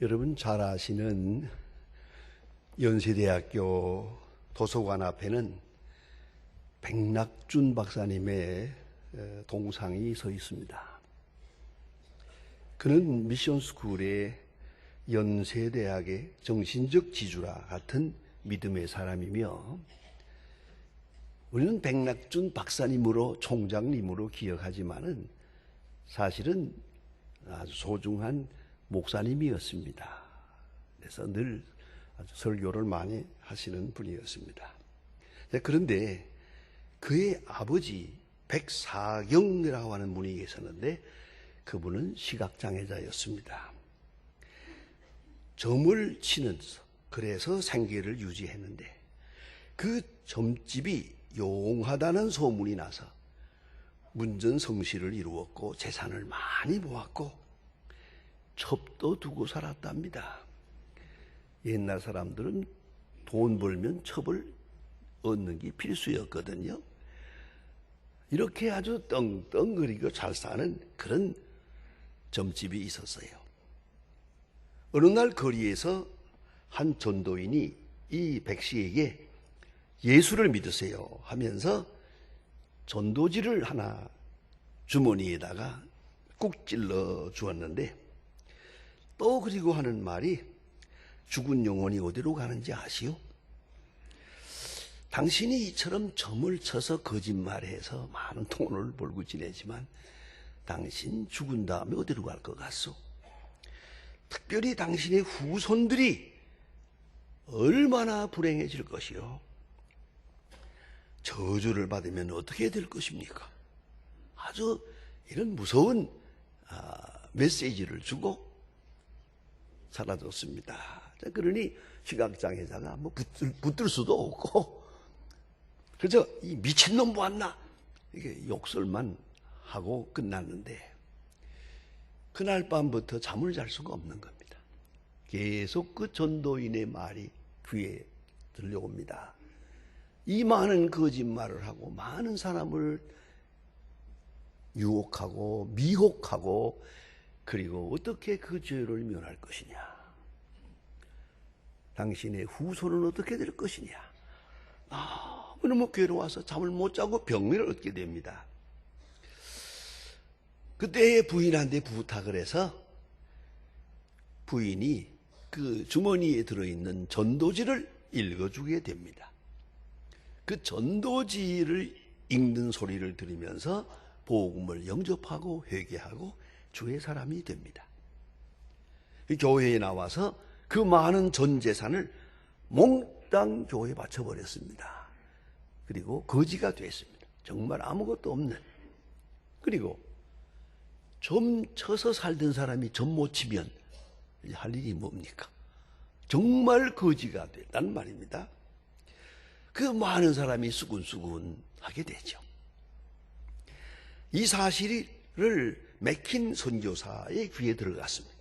여러분 잘 아시는 연세대학교 도서관 앞에는 백낙준 박사님의 동상이 서 있습니다. 그는 미션스쿨의 연세대학의 정신적 지주라 같은 믿음의 사람이며, 우리는 백낙준 박사님으로 총장님으로 기억하지만은 사실은 아주 소중한 목사님이었습니다. 그래서 늘 아주 설교를 많이 하시는 분이었습니다. 그런데 그의 아버지 백사경이라고 하는 분이 계셨는데, 그분은 시각장애자였습니다. 점을 치면서 그래서 생계를 유지했는데, 그 점집이 용하다는 소문이 나서 문전성시를 이루었고 재산을 많이 모았고 첩도 두고 살았답니다. 옛날 사람들은 돈 벌면 첩을 얻는 게 필수였거든요. 이렇게 아주 떵떵거리고 잘 사는 그런 점집이 있었어요. 어느 날 거리에서 한 전도인이 이 백 씨에게 예수를 믿으세요 하면서 전도지를 하나 주머니에다가 꾹 찔러 주었는데, 또 그리고 하는 말이 죽은 영혼이 어디로 가는지 아시오? 당신이 이처럼 점을 쳐서 거짓말해서 많은 돈을 벌고 지내지만 당신 죽은 다음에 어디로 갈 것 같소? 특별히 당신의 후손들이 얼마나 불행해질 것이요? 저주를 받으면 어떻게 될 것입니까? 아주 이런 무서운 메시지를 주고 사라졌습니다. 그러니 시각장애자가 뭐 붙들 수도 없고, 그래서 이 미친놈 보았나? 이게 욕설만 하고 끝났는데, 그날 밤부터 잠을 잘 수가 없는 겁니다. 계속 그 전도인의 말이 귀에 들려옵니다. 이 많은 거짓말을 하고 많은 사람을 유혹하고 미혹하고, 그리고 어떻게 그 죄를 면할 것이냐? 당신의 후손은 어떻게 될 것이냐? 너무 괴로워서 잠을 못 자고 병을 얻게 됩니다. 그때 부인한테 부탁을 해서 부인이 그 주머니에 들어있는 전도지를 읽어주게 됩니다. 그 전도지를 읽는 소리를 들으면서 복음을 영접하고 회개하고 주의 사람이 됩니다. 교회에 나와서 그 많은 전 재산을 몽땅 교회에 바쳐버렸습니다. 그리고 거지가 됐습니다. 정말 아무것도 없는. 그리고 점 쳐서 살던 사람이 점 못 치면 할 일이 뭡니까? 정말 거지가 됐단 말입니다. 그 많은 사람이 수군수군하게 되죠. 이 사실을 맥킨 선교사의 귀에 들어갔습니다.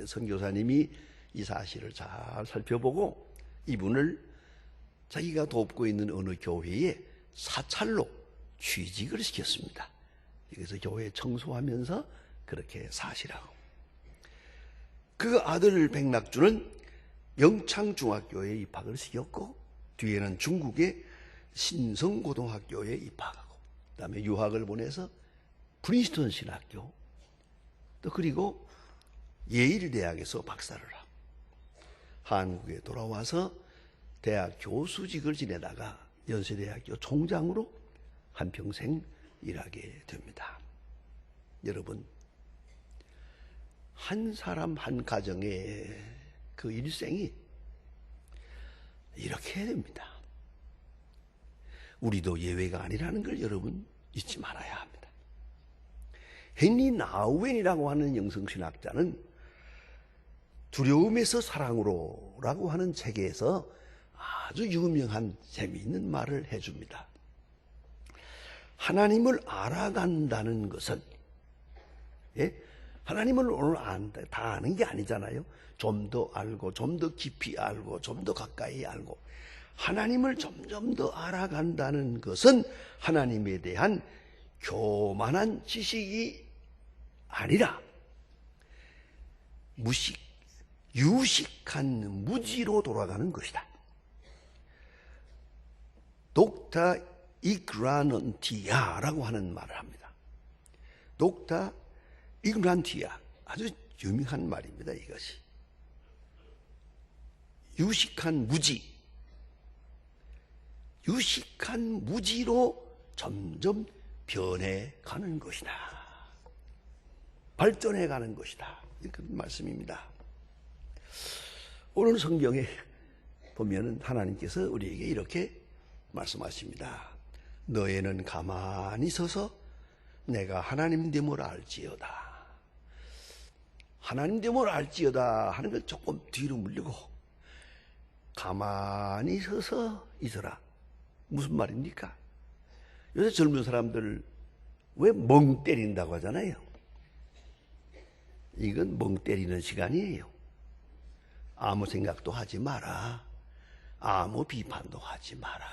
선교사님이 이 사실을 잘 살펴보고 이분을 자기가 돕고 있는 어느 교회에 사찰로 취직을 시켰습니다. 그래서 교회 청소하면서 그렇게 사시라고. 그 아들 백낙준은 영창중학교에 입학을 시켰고, 뒤에는 중국의 신성고등학교에 입학하고, 그 다음에 유학을 보내서 프린스턴 신학교, 또 그리고 예일대학에서 박사를 하고 한국에 돌아와서 대학 교수직을 지내다가 연세대학교 총장으로 한평생 일하게 됩니다. 여러분, 한 사람 한 가정의 그 일생이 이렇게 됩니다. 우리도 예외가 아니라는 걸 여러분 잊지 말아야 합니다. 헨리 나우엔이라고 하는 영성신학자는 두려움에서 사랑으로라고 하는 책에서 아주 유명한 재미있는 말을 해줍니다. 하나님을 알아간다는 것은, 하나님을 오늘 다 아는 게 아니잖아요. 좀 더 알고, 좀 더 깊이 알고, 좀 더 가까이 알고, 하나님을 점점 더 알아간다는 것은 하나님에 대한 교만한 지식이 아니라 무식, 유식한 무지로 돌아가는 것이다. 독타 이그라넌티아라고 하는 말을 합니다. 독타 이그란티아, 아주 유명한 말입니다. 이것이 유식한 무지, 유식한 무지로 점점 변해가는 것이다. 발전해가는 것이다. 그런 말씀입니다. 오늘 성경에 보면은 하나님께서 우리에게 이렇게 말씀하십니다. 너희는 가만히 서서 내가 하나님 됨을 알지어다. 하나님 됨을 알지어다 하는 걸 조금 뒤로 물리고 가만히 서서 있어라. 무슨 말입니까? 요새 젊은 사람들 왜 멍 때린다고 하잖아요. 이건 멍 때리는 시간이에요. 아무 생각도 하지 마라. 아무 비판도 하지 마라.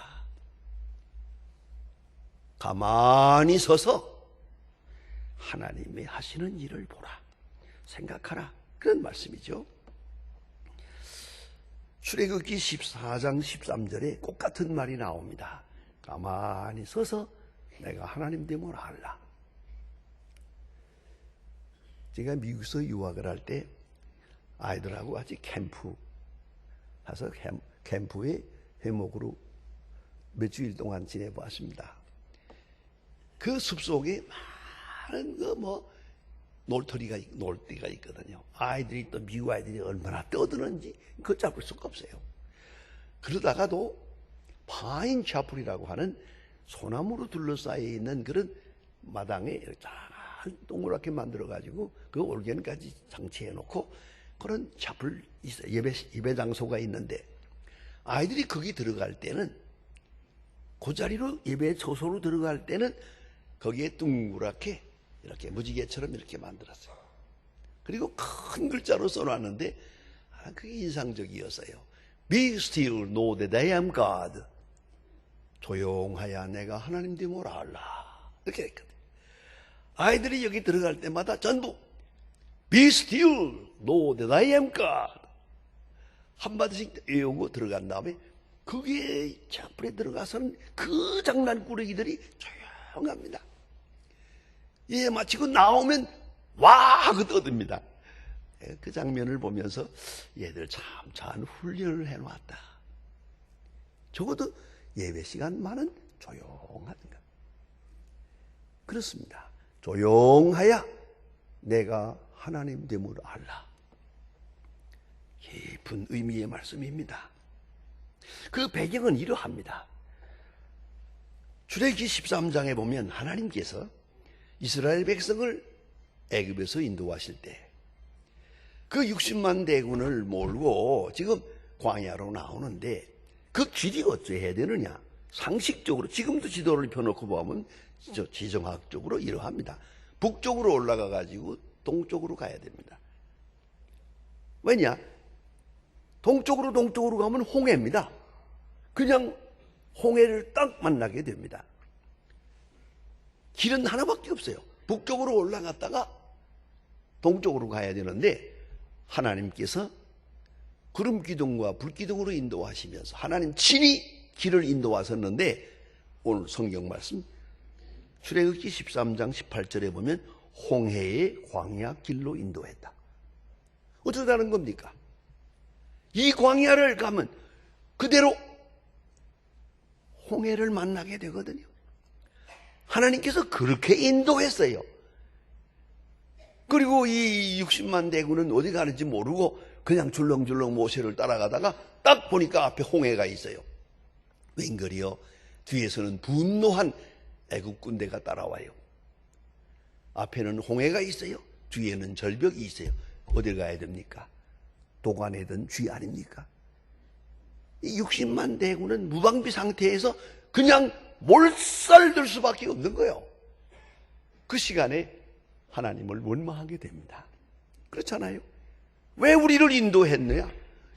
가만히 서서 하나님이 하시는 일을 보라. 생각하라. 그런 말씀이죠. 출애굽기 14장 13절에 똑같은 말이 나옵니다. 가만히 서서 내가 하나님 됨을 알라. 제가 미국에서 유학을 할 때 아이들하고 같이 캠프 가서 캠프의 회목으로 몇 주일 동안 지내보았습니다. 그 숲속에 많은 놀거리가 있거든요. 아이들이 또 미국 아이들이 얼마나 떠드는지 그거 잡을 수가 없어요. 그러다가도 파인 차플이라고 하는 소나무로 둘러싸여 있는 그런 마당에 잘 동그랗게 만들어가지고 그 올겐까지 장치해놓고 그런 차플 있어요. 예배 장소가 있는데 아이들이 거기 들어갈 때는 그 자리로 예배 초소로 들어갈 때는 거기에 둥그랗게 이렇게 무지개처럼 이렇게 만들었어요. 그리고 큰 글자로 써놨는데 그게 인상적이었어요. Be still, know that I am God. 조용하여 내가 하나님 됨을 알라. 이렇게 했거든요. 아이들이 여기 들어갈 때마다 전부 Be still, know that I am God. 한마디씩 외우고 들어간 다음에 거기에 차플에 들어가서는 그 장난꾸러기들이 조용합니다. 예, 마치고 나오면 와 하고 떠듭니다. 그 장면을 보면서 얘들 참 잘 훈련을 해놓았다. 적어도 예배 시간만은 조용하든가. 그렇습니다. 조용하여 내가 하나님 됨을 알라. 깊은 의미의 말씀입니다. 그 배경은 이러합니다. 출애굽기 13장에 보면 하나님께서 이스라엘 백성을 애굽에서 인도하실 때 그 60만 대군을 몰고 지금 광야로 나오는데 그 길이 어찌해야 되느냐? 상식적으로 지금도 지도를 펴놓고 보면 지정학적으로 이러합니다. 북쪽으로 올라가 가지고 동쪽으로 가야 됩니다. 왜냐? 동쪽으로 가면 홍해입니다. 그냥 홍해를 딱 만나게 됩니다. 길은 하나밖에 없어요. 북쪽으로 올라갔다가 동쪽으로 가야 되는데 하나님께서 구름 기둥과 불 기둥으로 인도하시면서 하나님 친히 길을 인도하셨는데 오늘 성경 말씀 출애굽기 13장 18절에 보면 홍해의 광야 길로 인도했다. 어쩌다는 겁니까? 이 광야를 가면 그대로 홍해를 만나게 되거든요. 하나님께서 그렇게 인도했어요. 그리고 이 60만 대군은 어디 가는지 모르고 그냥 줄렁줄렁 모세를 따라가다가 딱 보니까 앞에 홍해가 있어요. 웬걸이요? 뒤에서는 분노한 애국 군대가 따라와요. 앞에는 홍해가 있어요. 뒤에는 절벽이 있어요. 어딜 가야 됩니까? 도관에든 쥐 아닙니까? 이 60만 대군은 무방비 상태에서 그냥 몰살될 수밖에 없는 거예요. 그 시간에 하나님을 원망하게 됩니다. 그렇잖아요. 왜 우리를 인도했느냐?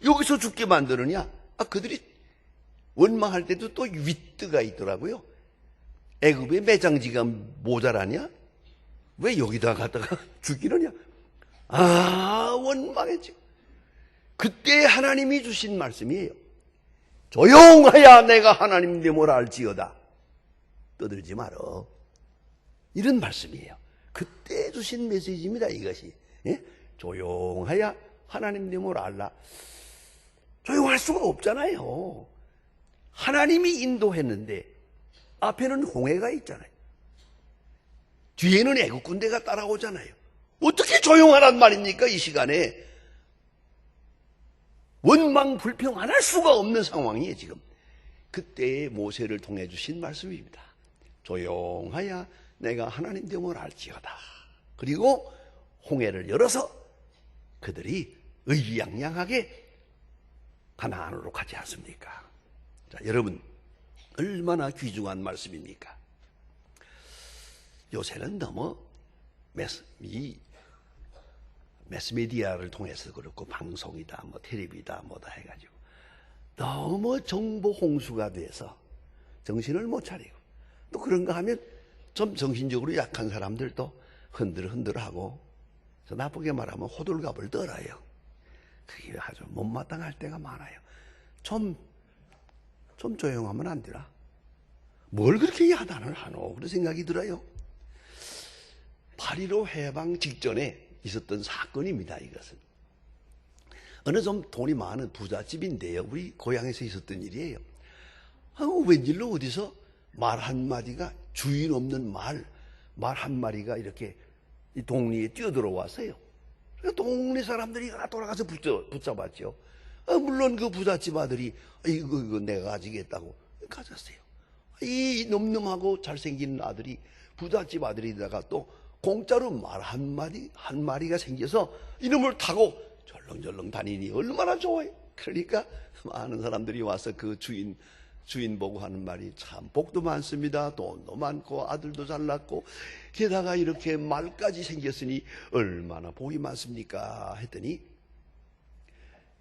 여기서 죽게 만드느냐? 그들이 원망할 때도 또 윗뜨가 있더라고요. 애굽의 매장지가 모자라냐? 왜 여기다 갖다가 죽이느냐? 원망했죠. 그때 하나님이 주신 말씀이에요. 조용하야 내가 하나님 되므로 알지어다. 떠들지 말어. 이런 말씀이에요. 그때 주신 메시지입니다, 이것이. 예? 조용하야 하나님 되므로 알라. 조용할 수가 없잖아요. 하나님이 인도했는데 앞에는 홍해가 있잖아요. 뒤에는 애국 군대가 따라오잖아요. 어떻게 조용하란 말입니까, 이 시간에? 원망불평 안 할 수가 없는 상황이에요, 지금. 그때의 모세를 통해 주신 말씀입니다. 조용하야 내가 하나님 됨을 알지어다. 그리고 홍해를 열어서 그들이 의기양양하게 가나안으로 가지 않습니까? 자, 여러분, 얼마나 귀중한 말씀입니까? 요새는 너무 매스미디어를 통해서 그렇고 방송이다 뭐 텔레비다 뭐다 해가지고 너무 정보 홍수가 돼서 정신을 못 차리고, 또 그런가 하면 좀 정신적으로 약한 사람들도 흔들흔들하고, 나쁘게 말하면 호들갑을 떨어요. 그게 아주 못마땅할 때가 많아요. 좀 조용하면 안 되나? 뭘 그렇게 야단을 하노? 그런 생각이 들어요. 8.15 해방 직전에 있었던 사건입니다, 이것은. 어느 좀 돈이 많은 부잣집인데요. 우리 고향에서 있었던 일이에요. 웬일로 어디서 말 한마디가, 주인 없는 말 한마리가 이렇게 이 동리에 뛰어들어왔어요. 그러니까 동네 사람들이 돌아가서 붙잡았죠. 물론 그 부잣집 아들이 이거 내가 가지겠다고 가졌어요. 이 놈놈하고 잘생긴 아들이, 부잣집 아들이다가 또 공짜로 말 한마리가 생겨서 이놈을 타고 절렁절렁 다니니 얼마나 좋아요. 그러니까 많은 사람들이 와서 그 주인 보고 하는 말이, 참 복도 많습니다. 돈도 많고 아들도 잘났고 게다가 이렇게 말까지 생겼으니 얼마나 복이 많습니까 했더니,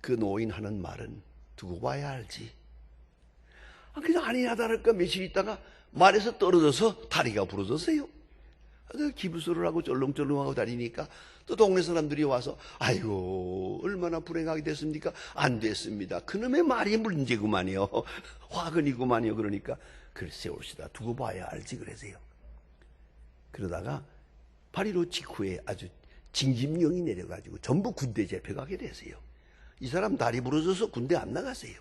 그 노인 하는 말은 두고 봐야 알지. 그냥 아니나 다를까 며칠 있다가 말에서 떨어져서 다리가 부러졌어요. 기부스를 하고 쩔렁쩔렁하고 다니니까 또 동네 사람들이 와서, 아이고 얼마나 불행하게 됐습니까? 안 됐습니다. 그놈의 말이 문제구만요. 화근이구만요. 그러니까 글쎄 옳시다, 두고 봐야 알지 그러세요. 그러다가 8.15 직후에 아주 징집령이 내려가지고 전부 군대 잡혀가게 됐어요. 이 사람 다리 부러져서 군대 안 나갔어요.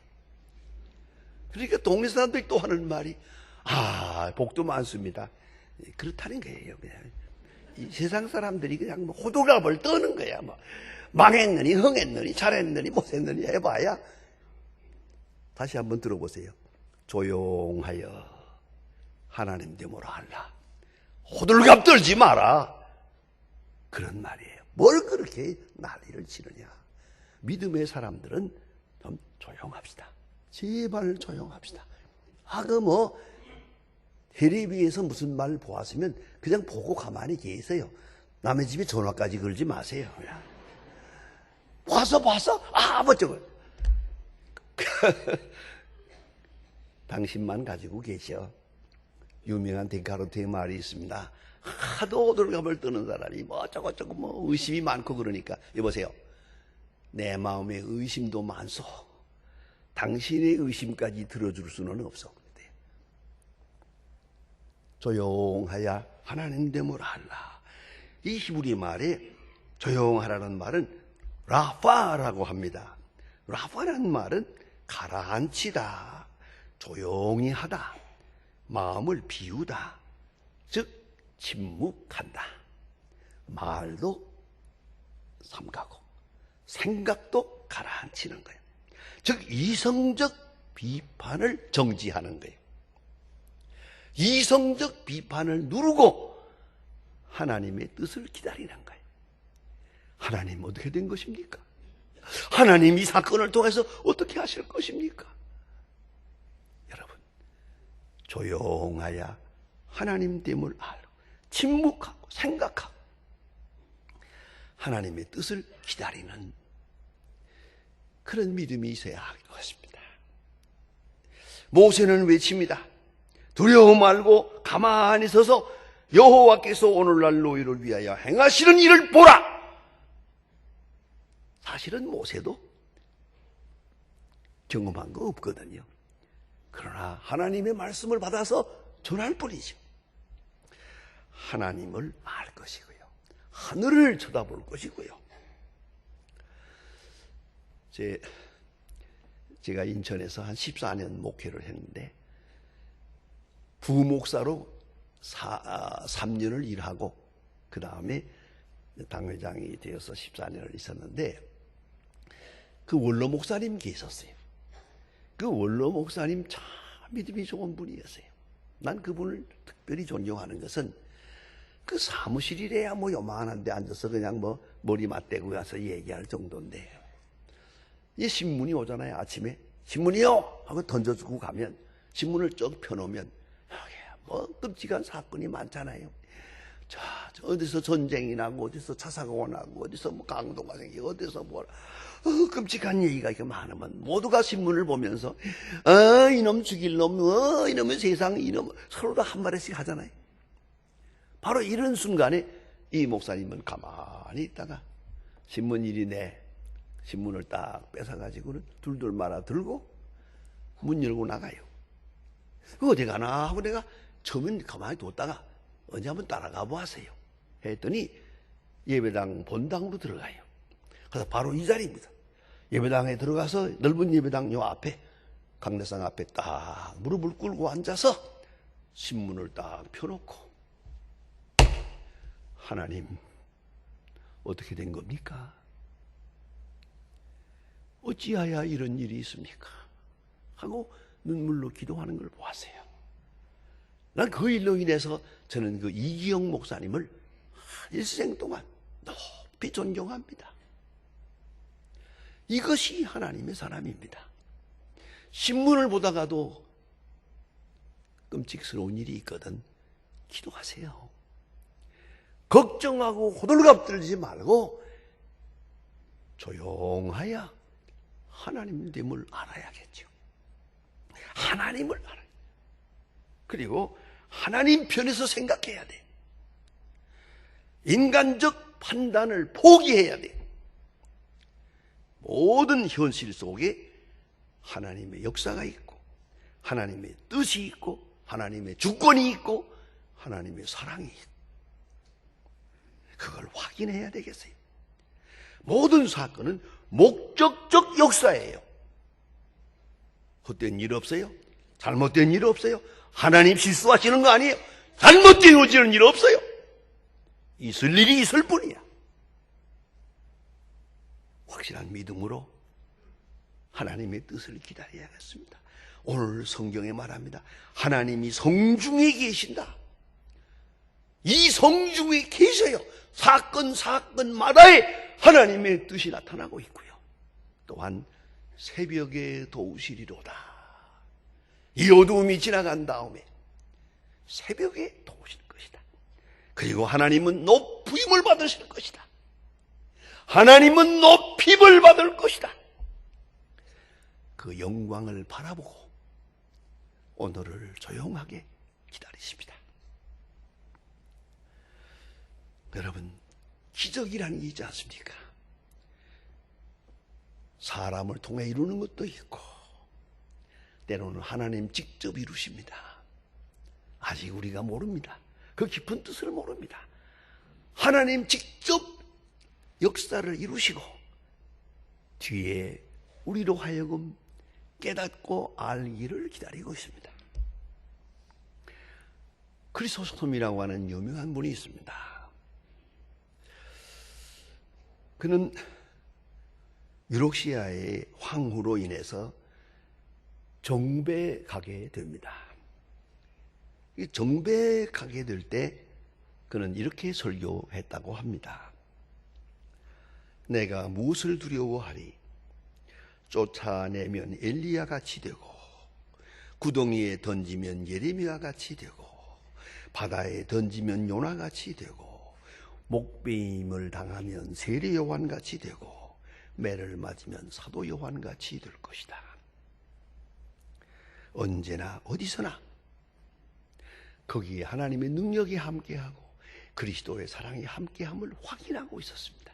그러니까 동네 사람들이 또 하는 말이, 복도 많습니다. 그렇다는 거예요. 그냥 이 세상 사람들이 그냥 뭐 호들갑을 떠는 거야. 뭐 망했느니 흥했느니 잘했느니 못했느니 해봐야. 다시 한번 들어보세요. 조용하여 하나님 되므로 알라. 호들갑 떨지 마라. 그런 말이에요. 뭘 그렇게 난리를 치느냐. 믿음의 사람들은 좀 조용합시다. 제발 조용합시다. 텔레비에서 무슨 말 보았으면 그냥 보고 가만히 계세요. 남의 집에 전화까지 걸지 마세요. 그냥. 봤어? 뭐저거. 당신만 가지고 계셔. 유명한 데카르트의 말이 있습니다. 하도 호들갑을 떠는 사람이 저거 의심이 많고 그러니까, 여보세요, 내 마음에 의심도 많소. 당신의 의심까지 들어줄 수는 없어. 조용하야 하나님 됨을 알라. 이 히브리 말에 조용하라는 말은 라파라고 합니다. 라파라는 말은 가라앉히다, 조용히 하다, 마음을 비우다, 즉 침묵한다. 말도 삼가고 생각도 가라앉히는 거예요. 즉 이성적 비판을 정지하는 거예요. 이성적 비판을 누르고 하나님의 뜻을 기다리는 거예요. 하나님 어떻게 된 것입니까? 하나님 이 사건을 통해서 어떻게 하실 것입니까? 여러분, 조용하여 하나님 됨을 알고 침묵하고 생각하고 하나님의 뜻을 기다리는 그런 믿음이 있어야 할 것입니다. 모세는 외칩니다. 두려워 말고 가만히 서서 여호와께서 오늘날 너희를 위하여 행하시는 일을 보라. 사실은 모세도 경험한 거 없거든요. 그러나 하나님의 말씀을 받아서 전할 뿐이죠. 하나님을 알 것이고요. 하늘을 쳐다볼 것이고요. 제가 인천에서 한 14년 목회를 했는데 부목사로 3년을 일하고 그 다음에 당회장이 되어서 14년을 있었는데 그 원로 목사님 계셨어요. 그 원로 목사님 참 믿음이 좋은 분이었어요. 난 그분을 특별히 존경하는 것은 그 사무실이래야 뭐 요만한 데 앉아서 그냥 뭐 머리 맞대고 가서 얘기할 정도인데 이 신문이 오잖아요. 아침에 신문이요 하고 던져주고 가면 신문을 쭉 펴놓으면 뭐 끔찍한 사건이 많잖아요. 자, 어디서 전쟁이 나고 어디서 차사고가 나고 어디서 뭐 강도가 생기고 어디서 뭐 끔찍한 얘기가 이렇게 많으면 모두가 신문을 보면서 이놈 죽일 놈, 이놈의 세상, 이놈 서로 다 한 말씩 하잖아요. 바로 이런 순간에 이 목사님은 가만히 있다가 신문일이네 신문을 딱 뺏어가지고는 둘둘 말아 들고 문 열고 나가요. 어디 가나 하고 내가 처음엔 가만히 뒀다가 언제 한번 따라가 보았어요. 했더니 예배당 본당으로 들어가요. 그래서 바로 이 자리입니다. 예배당에 들어가서 넓은 예배당 요 앞에 강대상 앞에 딱 무릎을 꿇고 앉아서 신문을 딱 펴놓고 하나님 어떻게 된 겁니까? 어찌하여 이런 일이 있습니까? 하고 눈물로 기도하는 걸 보았어요. 난 그 일로 인해서 저는 그 이기영 목사님을 일생 동안 높이 존경합니다. 이것이 하나님의 사람입니다. 신문을 보다가도 끔찍스러운 일이 있거든 기도하세요. 걱정하고 호들갑 떨지 말고 조용하여 하나님됨을 알아야겠죠. 하나님을 알아요. 그리고 하나님 편에서 생각해야 돼. 인간적 판단을 포기해야 돼. 모든 현실 속에 하나님의 역사가 있고 하나님의 뜻이 있고 하나님의 주권이 있고 하나님의 사랑이 있고 그걸 확인해야 되겠어요. 모든 사건은 목적적 역사예요. 헛된 일 없어요? 잘못된 일 없어요? 하나님 실수하시는 거 아니에요? 잘못되어지는 일 없어요? 있을 일이 있을 뿐이야. 확실한 믿음으로 하나님의 뜻을 기다려야겠습니다. 오늘 성경에 말합니다. 하나님이 성중에 계신다. 이 성중에 계셔요. 사건마다에 하나님의 뜻이 나타나고 있고요. 또한 새벽에 도우시리로다. 이 어두움이 지나간 다음에 새벽에 도우실 것이다. 그리고 하나님은 높임을 받으실 것이다. 하나님은 높임을 받을 것이다. 그 영광을 바라보고 오늘을 조용하게 기다리십니다. 여러분, 기적이라는 게 있지 않습니까? 사람을 통해 이루는 것도 있고 때로는 하나님 직접 이루십니다. 아직 우리가 모릅니다. 그 깊은 뜻을 모릅니다. 하나님 직접 역사를 이루시고 뒤에 우리로 하여금 깨닫고 알기를 기다리고 있습니다. 크리소스톰이라고 하는 유명한 분이 있습니다. 그는 유록시아의 황후로 인해서 정배 가게 됩니다. 정배 가게 될 때 그는 이렇게 설교했다고 합니다. 내가 무엇을 두려워하리? 쫓아내면 엘리야 같이 되고 구덩이에 던지면 예레미야 같이 되고 바다에 던지면 요나 같이 되고 목베임을 당하면 세례 요한 같이 되고 매를 맞으면 사도 요한 같이 될 것이다. 언제나 어디서나 거기에 하나님의 능력이 함께하고 그리스도의 사랑이 함께함을 확인하고 있었습니다.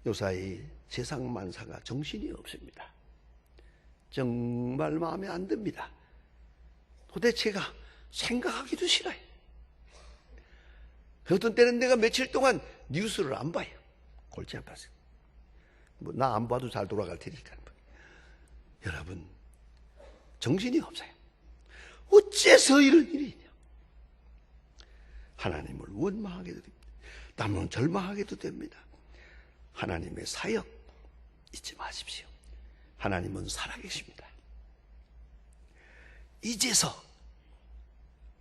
요사이 세상 만사가 정신이 없습니다. 정말 마음에 안 듭니다. 도대체가 생각하기도 싫어요. 어떤 때는 내가 며칠 동안 뉴스를 안 봐요. 골치 아파서. 나 안 봐도 잘 돌아갈 테니까. 여러분, 정신이 없어요. 어째서 이런 일이 있냐. 하나님을 원망하게도 됩니다. 때로는 절망하게도 됩니다. 하나님의 사역 잊지 마십시오. 하나님은 살아계십니다. 이제서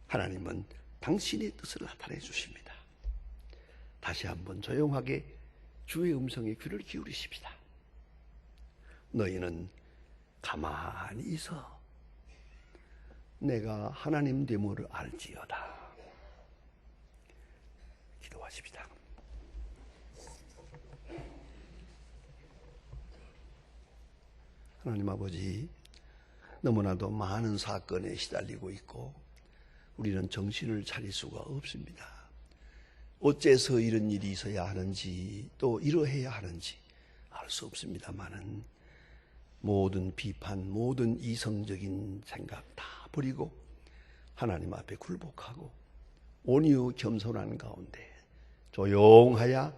하나님은 당신의 뜻을 나타내 주십니다. 다시 한번 조용하게 주의 음성에 귀를 기울이십시다. 너희는 가만히 있어 내가 하나님 됨을 알지어다. 기도하십시다. 하나님 아버지, 너무나도 많은 사건에 시달리고 있고 우리는 정신을 차릴 수가 없습니다. 어째서 이런 일이 있어야 하는지 또 이러해야 하는지 알 수 없습니다만은 모든 비판, 모든 이성적인 생각 다 버리고 하나님 앞에 굴복하고 온유 겸손한 가운데 조용하여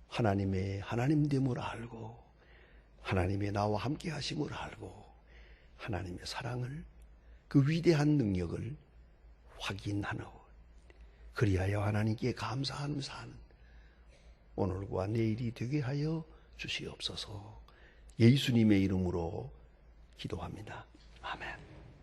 하나님의 하나님됨을 알고 하나님의 나와 함께 하심을 알고 하나님의 사랑을, 그 위대한 능력을 확인하노. 그리하여 하나님께 감사하면서 사는 오늘과 내일이 되게 하여 주시옵소서. 예수님의 이름으로 기도합니다. 아멘.